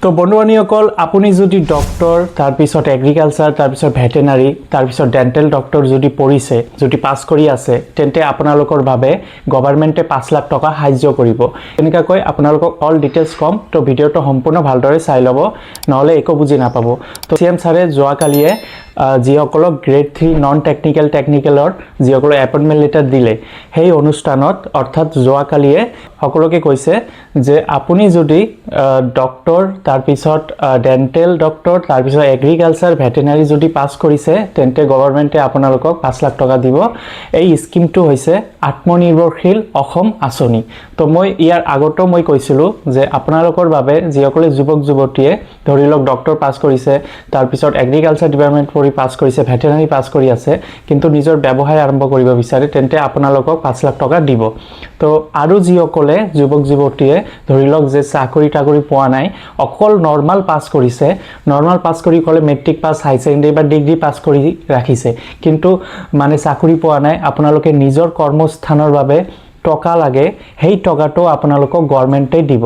তো বন্ধুবান্ধীসকল আপুনি যদি ডক্টৰ তাৰপিছত এগ্ৰিকালচাৰ তাৰপিছত ভেটেনাৰী তাৰপিছত ডেণ্টেল ডক্টৰ যদি পঢ়িছে যদি পাছ কৰি আছে তেন্তে আপোনালোকৰ বাবে গভৰ্ণমেণ্টে 5 লাখ টকা সাহায্য কৰিব এনেকৈ আপোনালোকক অল ডিটেইলছ কম তো ভিডিঅটো সম্পূৰ্ণ ভালদৰে চাই ল'ব নহলে একো বুজি নাপাব তো সিএম ছাৰে যোৱাকালিয়ে যিসকলক গ্ৰেড 3 নন টেকনিক্যাল টেকনিক্যালৰ যিসকলক এপইণ্টমেণ্ট লেটাৰ দিলে সেই অনুষ্ঠানত অৰ্থাৎ যোৱাকালিয়ে সকলোকে কৈছে যে আপুনি যদি ডক্টৰ তাৰপিছত ডেণ্টেল ডক্টৰ তাৰপিছত এগ্ৰিকালচাৰ ভেটেনাৰী যদি পাছ কৰিছে তেন্তে গভৰ্ণমেণ্টে আপোনালোকক 5 লাখ টকা দিব এই স্কিমটো হৈছে আত্মনিৰ্ভৰশীল অসম আঁচনি তো মই ইয়াৰ আগতো মই কৈছিলো যে আপোনালোকৰ বাবে যিসকলে যুৱক যুৱতীয়ে ধৰি লওক ডক্টৰ পাছ কৰিছে তাৰপিছত এগ্ৰিকালচাৰ ডিপাৰ্টমেণ্ট পঢ়ি পাছ কৰিছে ভেটেনাৰী পাছ কৰি আছে কিন্তু নিজৰ ব্যৱসায় আৰম্ভ কৰিব বিচাৰে তেন্তে আপোনালোকক 5 লাখ টকা দিব তো আৰু যিসকলে যুৱক যুৱতীয়ে ধৰি লওক যে চাকৰি পোৱা নাই অকল নৰ্মাল পাছ কৰিছে নৰ্মাল পাছ কৰি কলে মেট্ৰিক পাছ হাই সেকেন্ডাৰী বা ডিগ্ৰী পাছ কৰি ৰাখিছে কিন্তু মানে চাকৰি পোৱা নাই আপোনালোকে নিজৰ কৰ্মস্থানৰ বাবে টকা লাগে সেই টকাটো আপোনালোকক গভৰ্ণমেণ্টে দিব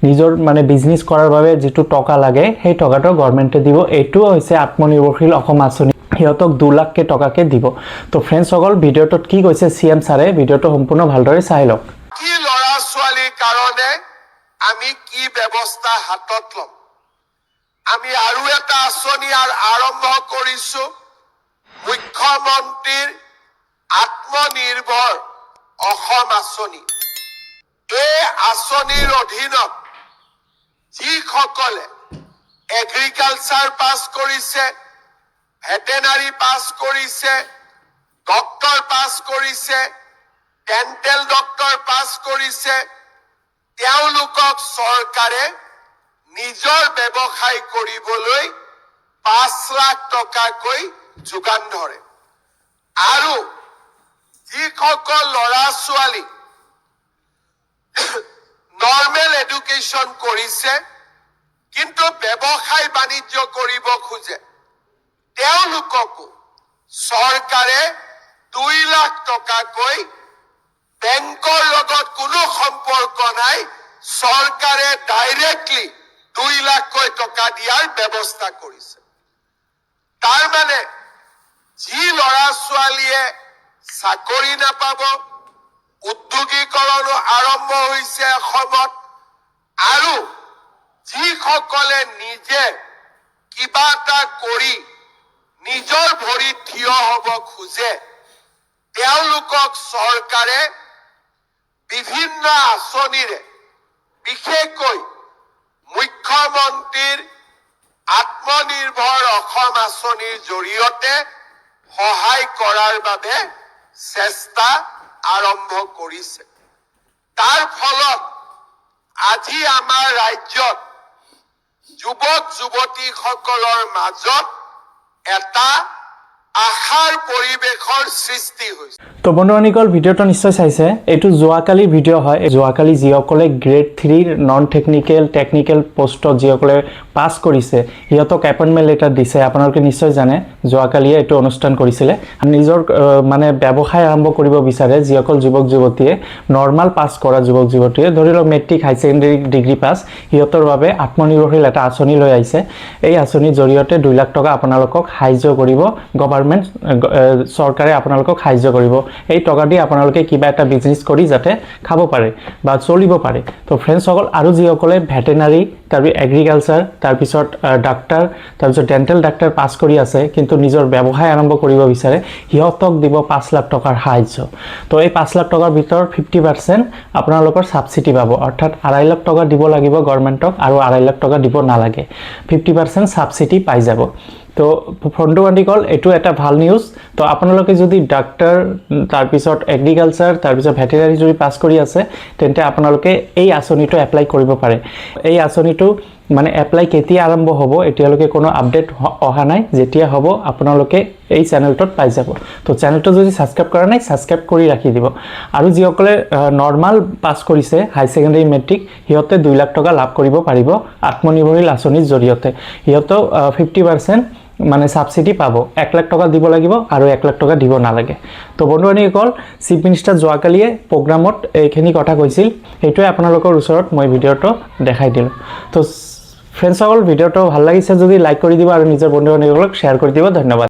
নিজৰ মানে বিজনেস কৰাৰ বাবে যেটো টকা লাগে সেই টকাটো গভৰ্ণমেণ্টে দিব এটো হৈছে আত্মনিৰ্ভৰশীল অসম আঁচনি হিয়তক 2 লাখ টকাকে দিব তো ফ্ৰেন্ডছ সকল ভিডিঅটোত কি কৈছে সিএম ছাৰে ভিডিঅটো সম্পূৰ্ণ ভালদৰে চাই লওক কি লৰা ছোৱালীৰ কাৰণে আমি কি ব্যৱস্থা হাতত লম আমি আৰু এটা আঁচনি আৰম্ভ কৰিছো মুখ্যমন্ত্ৰীৰ আত্মনিৰ্ভৰ অসম আঁচনি এই আঁচনিৰ অধীনত যিসকলে এগ্ৰিকালচাৰ পাছ কৰিছে ভেটেনাৰী পাছ কৰিছে ডক্টৰ পাছ কৰিছে ডেণ্টেল ডক্টৰ পাছ কৰিছে তেওঁলোকক চৰকাৰে নিজৰ ব্যৱসায় কৰিবলৈ 5 লাখ টকাকৈ যোগান ধৰে আৰু যিসকল ল'ৰা ছোৱালী নৰ্মেল এডুকেশ্যন কৰিছে কিন্তু ব্যৱসায় বাণিজ্য কৰিব খোজে তেওঁলোককো চৰকাৰে 2 লাখ টকাকৈ বেংকৰ লগত কোনো সম্পৰ্ক নাই চৰকাৰে ডাইৰেক্টলি 2 লাখ টকা দিয়াৰ ব্যৱস্থা কৰিছে তাৰ মানে যি ল'ৰা ছোৱালীয়ে চাকৰি নাপাব উদ্যোগীকৰণ আৰম্ভ হৈছে অসমত আৰু যিসকলে নিজে কিবা এটা কৰি নিজৰ ভৰিত থিয় হ'ব খোজে তেওঁলোকক চৰকাৰে বিভিন্ন আঁচনিৰে বিশেষকৈ মুখ্যমন্ত্ৰীৰ আত্মনিৰ্ভৰ অসম আঁচনিৰ জৰিয়তে সহায় কৰাৰ বাবে চেষ্টা আৰম্ভ কৰিছে তাৰ ফলত আজি আমাৰ ৰাজ্যত যুৱক যুৱতীসকলৰ মাজত এটা আশাৰ পৰিবেশৰ সৃষ্টি হৈছে তো বন্ধুসকল ভিডিঅটো নিশ্চয় চাইছে এটো যোৱাকালি ভিডিঅ হয় যোৱাকালি যিসকলে গ্ৰেড 3 নন টেকনিক্যাল পোষ্টত যিসকলে পাছ কৰিছে হিয়তক এপইণ্টমেণ্ট লেটাৰ দিছে আপোনালোকে নিশ্চয় জানে যোৱাকালিয়ে এটো অনুষ্ঠান কৰিছিলে নিজৰ মানে ব্যৱসায় আৰম্ভ কৰিব বিচাৰে যিসকল যুৱক যুৱতীয়ে নৰ্মাল পাছ কৰা যুৱক যুৱতীয়ে ধৰি লওক মেট্ৰিক হাই সেকেন্ডাৰী ডিগ্ৰী পাছ হিয়তৰ বাবে আত্মনিৰ্ভৰশীল এটা আঁচনি লৈ আহিছে এই আঁচনিৰ জৰিয়তে 2 লাখ টকা আপোনালোকক সাহায্য কৰিব গভৰ্ণমেণ্ট চৰকাৰে আপোনালোকক সাহায্য কৰিব এই টকা দি আপোনালোকে কিবা এটা বিজনেস কৰি যাতে খাব পাৰে বা চলিব পাৰে তো ফ্ৰেন্ডছ সকল আৰু যিসকলে ভেটেনাৰী তাৰপিছত এগ্ৰিকালচাৰ তাৰপিছত ডাক্তৰ তাৰপিছত ডেণ্টেল ডাক্তৰ পাছ কৰি আছে কিন্তু নিজৰ ব্যৱসায় আৰম্ভ কৰিব বিচাৰে হিয়তক দিব 5 লাখ টকাৰ সাহায্য তো এই 5 লাখ টকাৰ ভিতৰত 50% আপোনালোকৰ সাবসিডি পাব অৰ্থাৎ 2.5 লাখ টকা দিব লাগিব গভৰ্ণমেণ্টক আৰু 2.5 লাখ টকা দিব নালাগে 50% সাবসিডি পাই যাব তো বন্ধুসকল এটো এটা ভাল নিউজ তো আপোনালোকে যদি ডাক্তৰ তাৰপিছত এগ্ৰিকালচাৰ তাৰপিছত ভেটেনাৰী যদি পাছ কৰি আছে তেন্তে আপোনালোকে এই আঁচনিটো এপ্লাই কৰিব পাৰে এই আঁচনিটো মানে এপ্লাই কেতিয়া আৰম্ভ হ'ব এতিয়ালৈকে কোনো আপডেট অহা নাই যেতিয়া হ'ব আপোনালোকে এই চেনেলটোত পাই যাব তো চেনেলটো যদি সাবস্ক্ৰাইব কৰা নাই সাবস্ক্ৰাইব কৰি ৰাখি দিব আৰু যিসকলে নৰ্মাল পাছ কৰিছে হাই সেকেন্ডাৰী মেট্ৰিক হিয়তে 2 লাখ টকা লাভ কৰিব পাৰিব আত্মনিৰ্ভৰশীল আঁচনিৰ জৰিয়তে হিয়তো 50% মানে সাবসিডি পাবো 1 লাখ টাকা দিব লাগিব আৰু 1 লাখ টাকা দিব না লাগে তো বন্ধুসকল চিফ মিনিষ্টাৰ যোৱাকালিয়ে প্ৰগ্ৰামত এইখিনি কথা কৈছিল হেতুৱে আপোনালোকৰ ওচৰত মই ভিডিওটো দেখাই দিলো তো ফ্ৰেণ্ডসকল ভিডিঅ'টো ভাল লাগিছে যদি লাইক কৰি দিব আৰু নিজৰ বন্ধু বান্ধৱীসকলক শ্বেয়াৰ কৰি দিব। ধন্যবাদ।